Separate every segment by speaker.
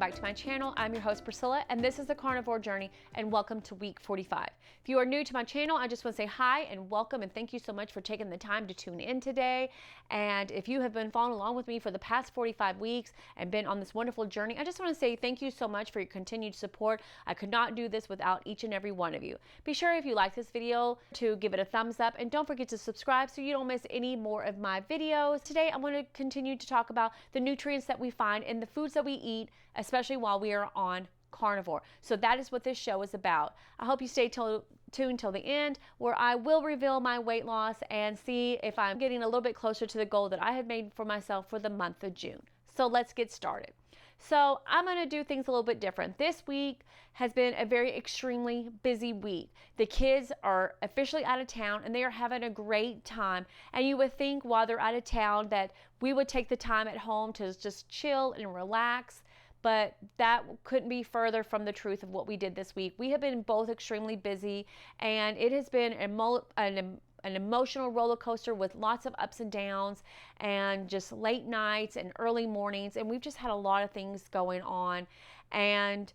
Speaker 1: back to my channel. I'm your host Priscilla, and this is the Carnivore Journey, and welcome to week 45. If you are new to my channel, I just want to say hi and welcome, and thank you so much for taking the time to tune in today. And if you have been following along with me for the past 45 weeks and been on this wonderful journey, I just want to say thank you so much for your continued support. I could not do this without each and every one of you. Be sure if you like this video to give it a thumbs up, and don't forget to subscribe so you don't miss any more of my videos. Today I want to continue to talk about the nutrients that we find in the foods that we eat, especially while we are on carnivore. So that is what this show is about. I hope you stay tuned till the end, where I will reveal my weight loss and see if I'm getting a little bit closer to the goal that I have made for myself for the month of June. So let's get started. So I'm going to do things a little bit different. This week has been a very extremely busy week. The kids are officially out of town and they are having a great time. And you would think while they're out of town that we would take the time at home to just chill and relax. But that couldn't be further from the truth of what we did this week. We have been both extremely busy, and it has been an emotional roller coaster with lots of ups and downs and just late nights and early mornings. And we've just had a lot of things going on, and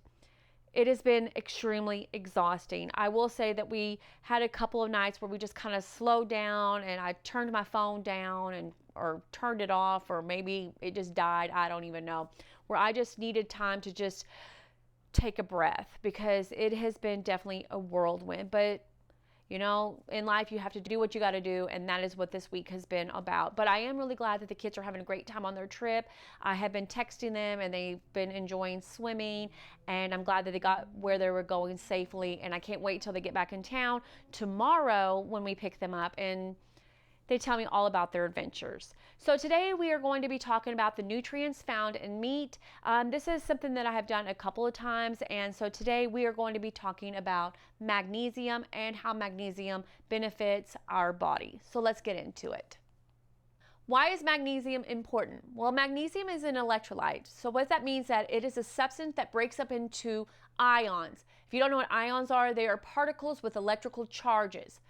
Speaker 1: it has been extremely exhausting. I will say that we had a couple of nights where we just kind of slowed down, and I turned my phone down or turned it off, or maybe it just died. I don't even know. Where I just needed time to just take a breath, because it has been definitely a whirlwind. But you know, in life you have to do what you got to do, and that is what this week has been about. But I am really glad that the kids are having a great time on their trip. I have been texting them, and they've been enjoying swimming, and I'm glad that they got where they were going safely, and I can't wait till they get back in town tomorrow when we pick them up and they tell me all about their adventures. So today we are going to be talking about the nutrients found in meat. This is something that I have done a couple of times, and so today we are going to be talking about magnesium and how magnesium benefits our body. So let's get into it. Why is magnesium important? Well, magnesium is an electrolyte. So what that means that it is a substance that breaks up into ions. If you don't know what ions are, they are particles with electrical charges.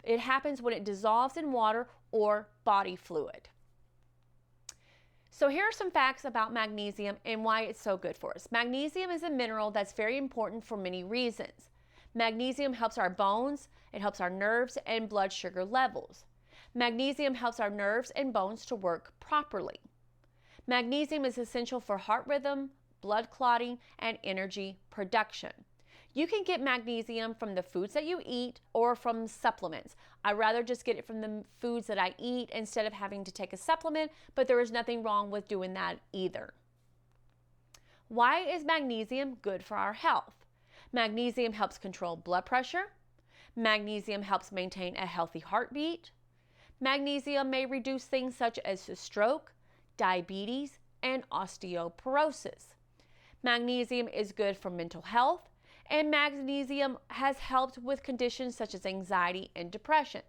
Speaker 1: It happens when it dissolves in water or body fluid. So here are some facts about magnesium and why it's so good for us. Magnesium is a mineral that's very important for many reasons. Magnesium helps our bones, it helps our nerves and blood sugar levels. Magnesium helps our nerves and bones to work properly. Magnesium is essential for heart rhythm, blood clotting, and energy production. You can get magnesium from the foods that you eat or from supplements. I'd rather just get it from the foods that I eat instead of having to take a supplement, but there is nothing wrong with doing that either. Why is magnesium good for our health? Magnesium helps control blood pressure. Magnesium helps maintain a healthy heartbeat. Magnesium may reduce things such as stroke, diabetes, and osteoporosis. Magnesium is good for mental health. And magnesium has helped with conditions such as anxiety and depression.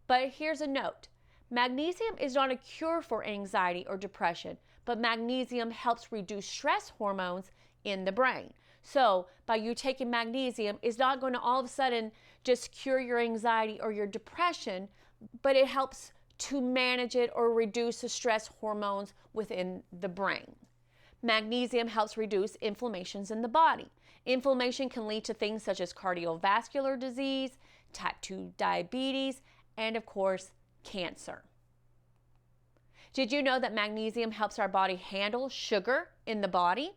Speaker 1: But here's a note. Magnesium is not a cure for anxiety or depression, but magnesium helps reduce stress hormones in the brain. So by you taking magnesium, it's not going to all of a sudden just cure your anxiety or your depression, but it helps to manage it or reduce the stress hormones within the brain. Magnesium helps reduce inflammations in the body. Inflammation can lead to things such as cardiovascular disease, type 2 diabetes, and of course, cancer. Did you know that magnesium helps our body handle sugar in the body?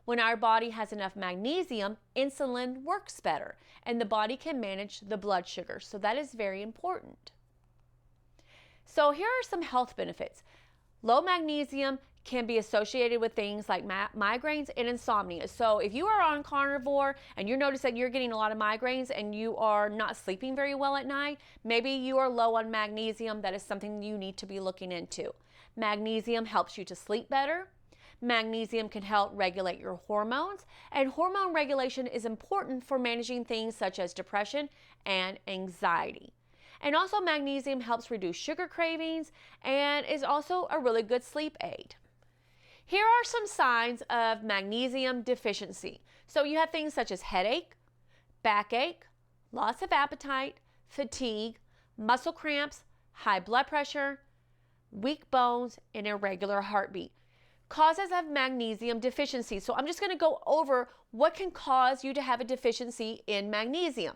Speaker 1: When our body has enough magnesium, insulin works better, and the body can manage the blood sugar. So that is very important. So here are some health benefits. Low magnesium can be associated with things like migraines and insomnia. So if you are on carnivore and you notice that you're getting a lot of migraines and you are not sleeping very well at night, maybe you are low on magnesium. That is something you need to be looking into. Magnesium helps you to sleep better. Magnesium can help regulate your hormones, and hormone regulation is important for managing things such as depression and anxiety. And also magnesium helps reduce sugar cravings and is also a really good sleep aid. Here are some signs of magnesium deficiency. So you have things such as headache, backache, loss of appetite, fatigue, muscle cramps, high blood pressure, weak bones, and irregular heartbeat. Causes of magnesium deficiency. So I'm just going to go over what can cause you to have a deficiency in magnesium.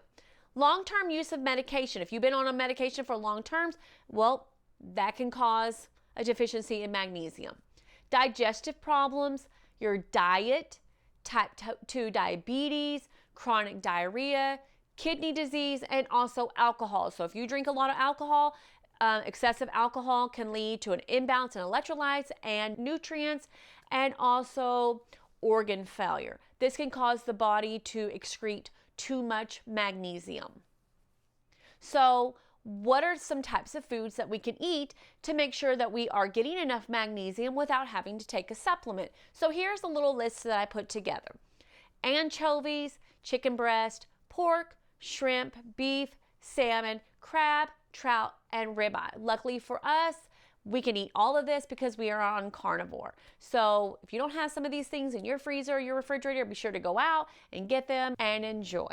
Speaker 1: Long-term use of medication. If you've been on a medication for long terms, well, that can cause a deficiency in magnesium. Digestive problems, your diet, type 2 diabetes, chronic diarrhea, kidney disease, and also alcohol. So if you drink a lot of alcohol, excessive alcohol can lead to an imbalance in electrolytes and nutrients, and also organ failure. This can cause the body to excrete too much magnesium. So what are some types of foods that we can eat to make sure that we are getting enough magnesium without having to take a supplement? So here's a little list that I put together. Anchovies, chicken breast, pork, shrimp, beef, salmon, crab, trout, and ribeye. Luckily for us, we can eat all of this because we are on carnivore. So if you don't have some of these things in your freezer or your refrigerator, be sure to go out and get them and enjoy.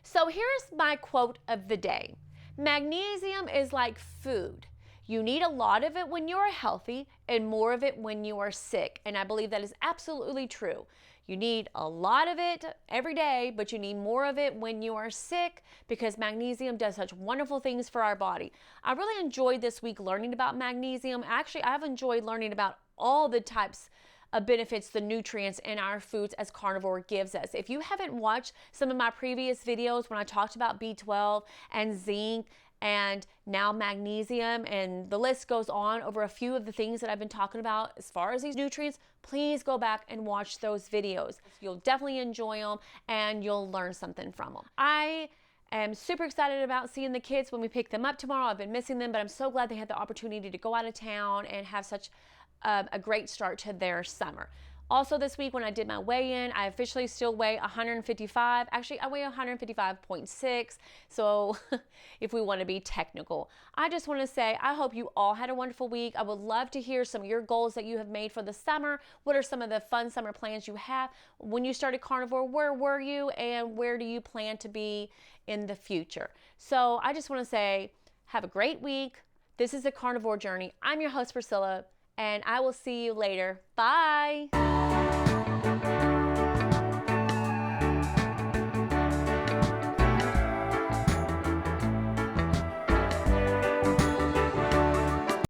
Speaker 1: So here's my quote of the day. Magnesium is like food. You need a lot of it when you are healthy and more of it when you are sick. And I believe that is absolutely true. You need a lot of it every day, but you need more of it when you are sick because magnesium does such wonderful things for our body. I really enjoyed this week learning about magnesium. Actually, I've enjoyed learning about all the types of benefits, the nutrients in our foods as carnivore gives us. If you haven't watched some of my previous videos when I talked about B12 and zinc and now magnesium, and the list goes on over a few of the things that I've been talking about as far as these nutrients, please go back and watch those videos. You'll definitely enjoy them and you'll learn something from them. I am super excited about seeing the kids when we pick them up tomorrow. I've been missing them, but I'm so glad they had the opportunity to go out of town and have such a great start to their summer. Also this week when I did my weigh-in, I officially still weigh 155. Actually, I weigh 155.6. So if we want to be technical, I just want to say I hope you all had a wonderful week. I would love to hear some of your goals that you have made for the summer. What are some of the fun summer plans you have? When you started carnivore, where were you and where do you plan to be in the future? So I just want to say have a great week. This is the Carnivore Journey. I'm your host, Priscilla, and I will see you later. Bye.